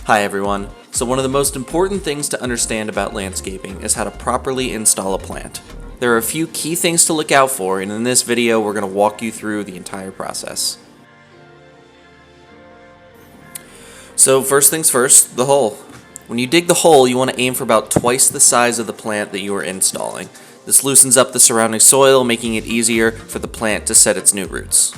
Hi everyone. So one of the most important things to understand about landscaping is how to properly install a plant. There are a few key things to look out for, and in this video we're going to walk you through the entire process. So first things first, the hole. When you dig the hole, you want to aim for about twice the size of the plant that you are installing. This loosens up the surrounding soil, making it easier for the plant to set its new roots.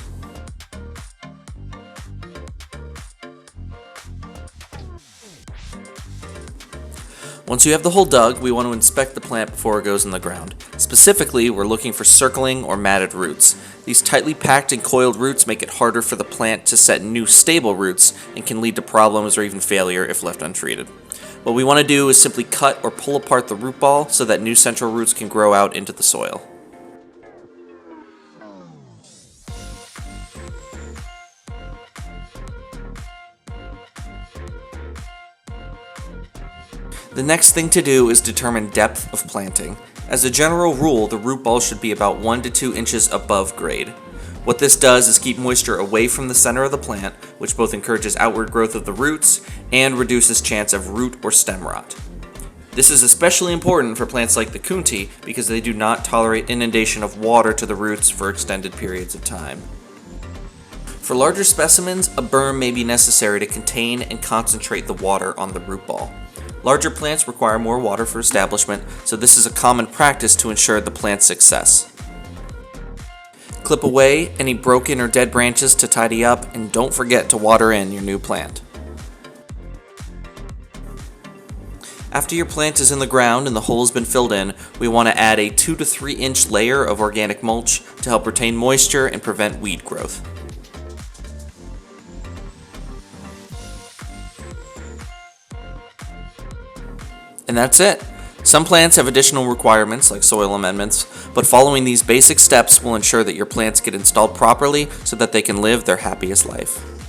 Once you have the hole dug, we want to inspect the plant before it goes in the ground. Specifically, we're looking for circling or matted roots. These tightly packed and coiled roots make it harder for the plant to set new stable roots and can lead to problems or even failure if left untreated. What we want to do is simply cut or pull apart the root ball so that new central roots can grow out into the soil. The next thing to do is determine depth of planting. As a general rule, the root ball should be about 1 to 2 inches above grade. What this does is keep moisture away from the center of the plant, which both encourages outward growth of the roots and reduces chance of root or stem rot. This is especially important for plants like the kunti because they do not tolerate inundation of water to the roots for extended periods of time. For larger specimens, a berm may be necessary to contain and concentrate the water on the root ball. Larger plants require more water for establishment, so this is a common practice to ensure the plant's success. Clip away any broken or dead branches to tidy up, and don't forget to water in your new plant. After your plant is in the ground and the hole has been filled in, we want to add a 2 to 3 inch layer of organic mulch to help retain moisture and prevent weed growth. And that's it. Some plants have additional requirements like soil amendments, but following these basic steps will ensure that your plants get installed properly so that they can live their happiest life.